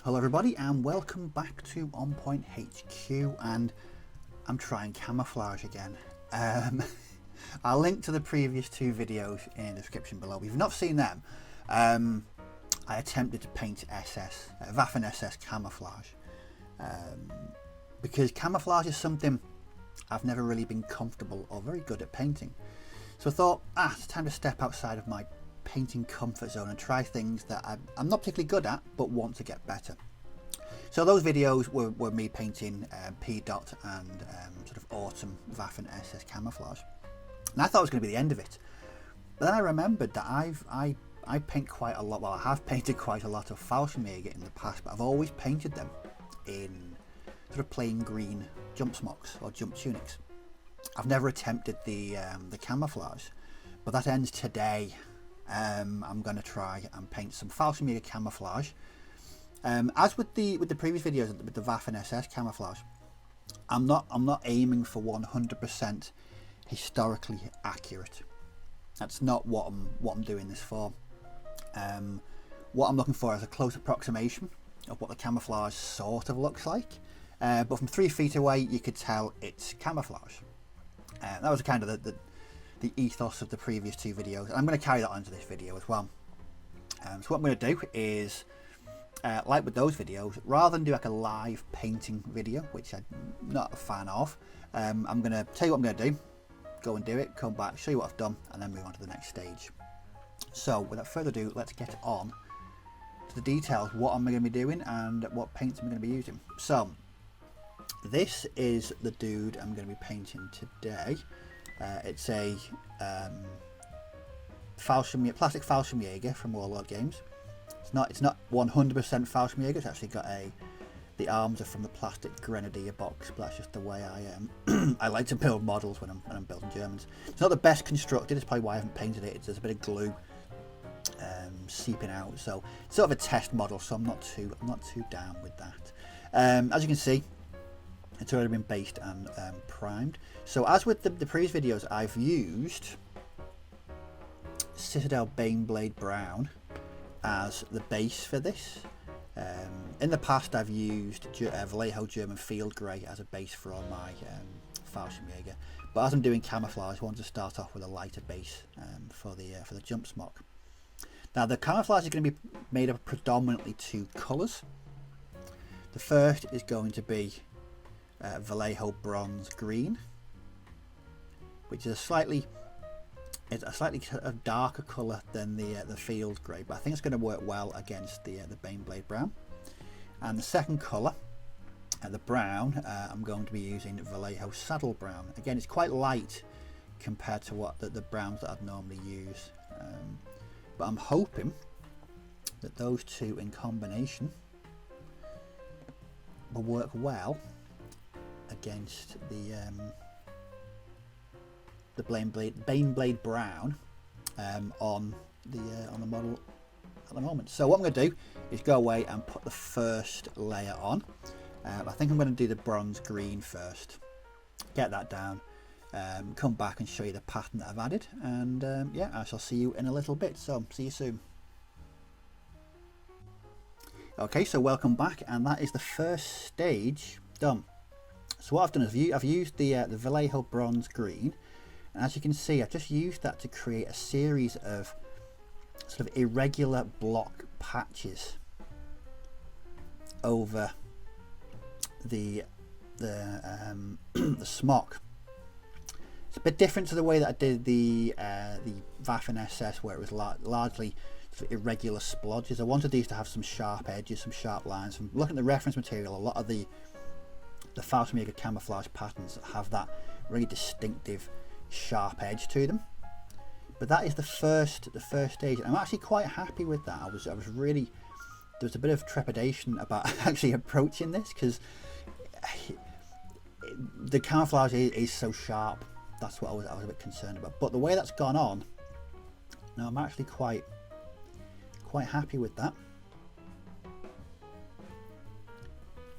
Hello everybody and welcome back to On Point HQ, and I'm trying camouflage again. I'll link to the previous two videos in the description below. If you've not seen them, I attempted to paint Waffen SS camouflage, because camouflage is something I've never really been comfortable or very good at painting. So I thought, it's time to step outside of my painting comfort zone and try things that I'm not particularly good at but want to get better. So those videos were me painting P dot and sort of autumn Waffen SS camouflage, and I thought it was going to be the end of it, but then I remembered that I paint quite a lot. Well, I have painted quite a lot of Fallschirmjager in the past, but I've always painted them in sort of plain green jump smocks or jump tunics. I've never attempted the camouflage, but that ends today. I'm going to try and paint some Fallschirmjager camouflage. As with the previous videos with the Waffen SS camouflage, I'm not aiming for 100% historically accurate. That's not what I'm doing this for. What I'm looking for is a close approximation of what the camouflage sort of looks like, but from 3 feet away you could tell it's camouflage. That was kind of the ethos of the previous two videos, and I'm going to carry that on to this video as well. So what I'm going to do is, like with those videos, rather than do like a live painting video, which I'm not a fan of, I'm going to tell you what I'm going to do, go and do it, come back, show you what I've done, and then move on to the next stage. So without further ado, let's get on to the details, what I'm going to be doing and what paints I'm going to be using. So this is the dude I'm going to be painting today. It's a plastic Fallschirmjager from Warlord Games. It's not 100% Fallschirmjager. It's actually got the arms are from the plastic Grenadier box, but that's just the way I like to build models when I'm building Germans. It's not the best constructed. It's probably why I haven't painted it. There's a bit of glue seeping out, so it's sort of a test model. So I'm not too down with that. As you can see, it's already been based and primed. So as with the previous videos, I've used Citadel Baneblade Brown as the base for this. In the past I've used Vallejo German Field Grey as a base for all my Fallschirmjager, but as I'm doing camouflage, I want to start off with a lighter base for the jump smock. Now the camouflage is going to be made up of predominantly two colours. The first is going to be Vallejo Bronze Green, which is a slightly darker colour than the Field Grey, but I think it's going to work well against the Baneblade Brown. And the second colour, the brown, I'm going to be using Vallejo Saddle Brown. Again, it's quite light compared to what the browns that I'd normally use, but I'm hoping that those two in combination will work well against the Baneblade Brown on the model at the moment. So what I'm going to do is go away and put the first layer on. I think I'm going to do the bronze green first, get that down, come back and show you the pattern that I've added, and yeah, I shall see you in a little bit. So see you soon. Okay, so welcome back, and that is the first stage done. So what I've done is I've used the Vallejo Bronze Green, and as you can see, I've just used that to create a series of sort of irregular block patches over the smock. It's a bit different to the way that I did the Waffen SS, where it was largely sort of irregular splodges. I wanted these to have some sharp edges, some sharp lines. From looking at the reference material, a lot of the Fallschirmjager camouflage patterns have that really distinctive sharp edge to them. But that is the first stage, and I'm actually quite happy with that. I was really, there was a bit of trepidation about actually approaching this, because the camouflage is so sharp. That's what I was a bit concerned about. But the way that's gone on, now I'm actually quite happy with that.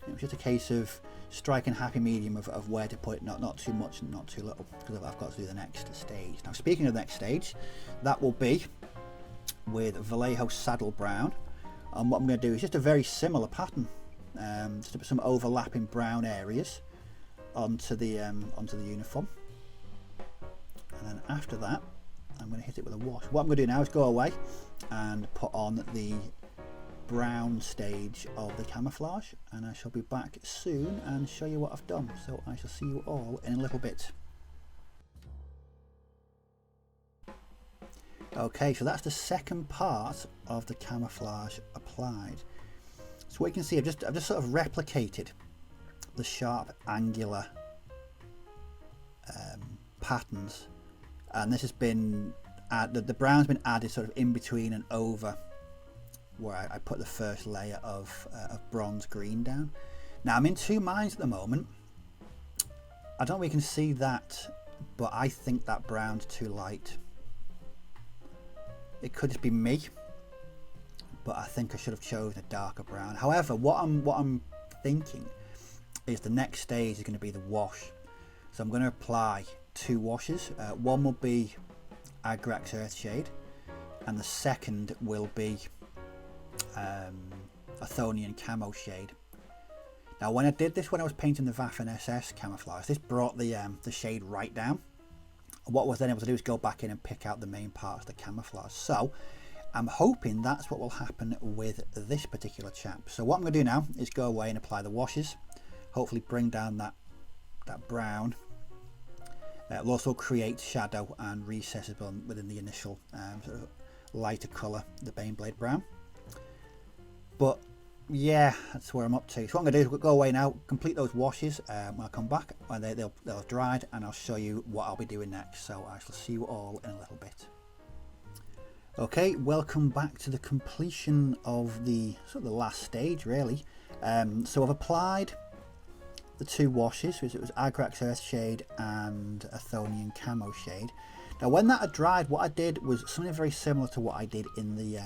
It was just a case of striking a happy medium of where to put it, not too much and not too little, because I've got to do the next stage. Now speaking of the next stage, that will be with Vallejo Saddle Brown And what I'm going to do is just a very similar pattern, just to put some overlapping brown areas onto the uniform, and then after that I'm going to hit it with a wash. What I'm going to do now is go away and put on the brown stage of the camouflage, and I shall be back soon and show you what I've done. So I shall see you all in a little bit. Okay, so that's the second part of the camouflage applied. So what you can see, I've just sort of replicated the sharp angular patterns, and this has been the brown's been added sort of in between and over where I put the first layer of bronze green down. Now I'm in two minds at the moment. I don't know if you can see that, but I think that brown's too light. It could just be me, but I think I should have chosen a darker brown. However, what I'm thinking is the next stage is going to be the wash. So I'm going to apply two washes. One will be Agrax Earthshade, and the second will be Athonian Camo Shade. Now when I did this, when I was painting the Waffen SS camouflage, this brought the shade right down. What I was then able to do is go back in and pick out the main parts of the camouflage. So I'm hoping that's what will happen with this particular chap. So what I'm going to do now is go away and apply the washes, hopefully bring down that brown. It'll also create shadow and recesses within the initial sort of lighter colour, the Baneblade brown. But yeah, that's where I'm up to. So what I'm going to do is go away now, complete those washes. When I come back, and they'll have dried, and I'll show you what I'll be doing next. So I shall see you all in a little bit. Okay, welcome back to the completion of the sort of the last stage, really. So I've applied the two washes, which it was Agrax Earthshade and Athonian Camo Shade. Now when that had dried, what I did was something very similar to what I did in the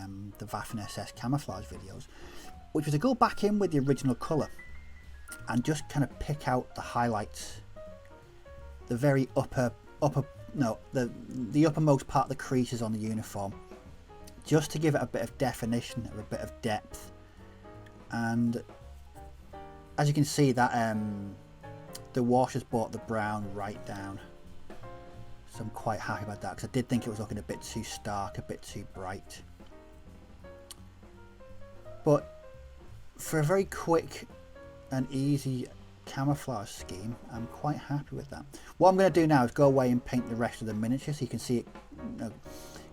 Waffen SS camouflage videos, which was to go back in with the original colour and just kind of pick out the highlights, the very the uppermost part of the creases on the uniform, just to give it a bit of definition, or a bit of depth. And as you can see, that the wash has brought the brown right down. So I'm quite happy about that, because I did think it was looking a bit too stark, a bit too bright. But for a very quick and easy camouflage scheme, I'm quite happy with that. What I'm going to do now is go away and paint the rest of the miniature, so you can see it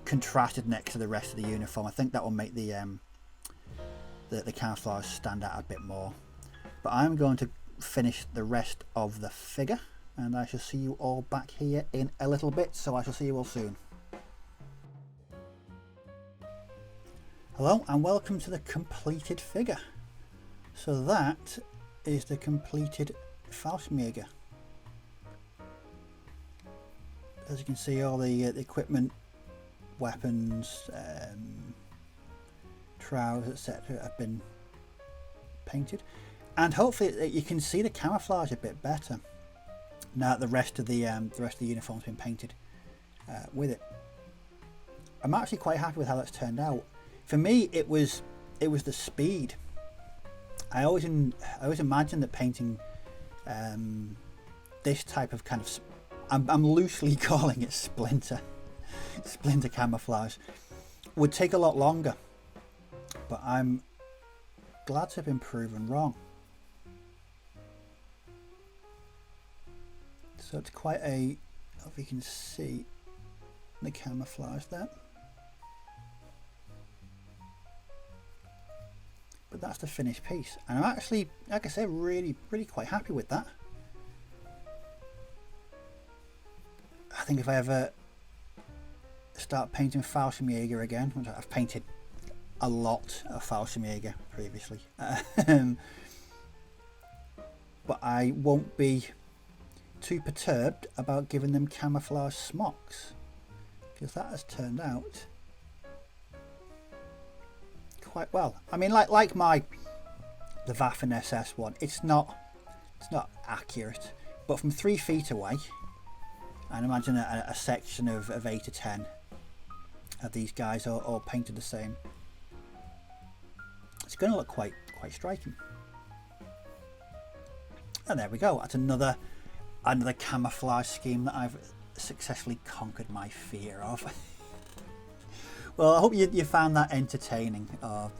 contrasted next to the rest of the uniform. I think that will make the camouflage stand out a bit more. But I'm going to finish the rest of the figure, and I shall see you all back here in a little bit. So I shall see you all soon. Hello and welcome to the completed figure. So that is the completed Fallschirmjager. As you can see, all the equipment, weapons, trousers, etc. have been painted, and hopefully you can see the camouflage a bit better now that the rest of the uniform's been painted with it. I'm actually quite happy with how that's turned out. For me, it was the speed. I always imagine that painting this type of kind of, I'm loosely calling it splinter camouflage, would take a lot longer, but I'm glad to have been proven wrong. So it's quite a, I don't know if you can see the camouflage there. But that's the finished piece, and I'm actually, like I said, really quite happy with that. I think if I ever start painting Fallschirmjager again, which I've painted a lot of Fallschirmjager previously, but I won't be too perturbed about giving them camouflage smocks, because that has turned out quite well. I mean, like the Waffen SS one, it's not accurate, but from 3 feet away, and imagine a section of 8 to 10 of these guys all painted the same. going to look quite striking. And there we go. That's another camouflage scheme that I've successfully conquered my fear of. Well, I hope you found that entertaining.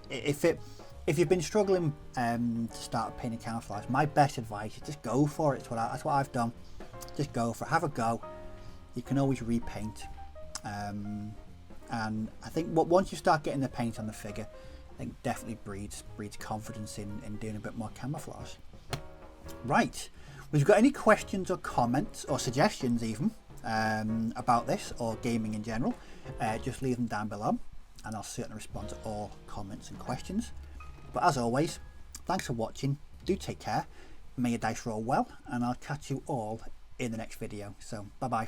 If you've been struggling to start painting camouflage, my best advice is just go for it. That's what I've done. Just go for it. Have a go. You can always repaint. And I think once you start getting the paint on the figure, I think definitely breeds confidence in doing a bit more camouflage. Right. Well, if you've got any questions or comments or suggestions even about this or gaming in general, just leave them down below and I'll certainly respond to all comments and questions. But as always, thanks for watching. Do take care. May your dice roll well, and I'll catch you all in the next video. So bye bye.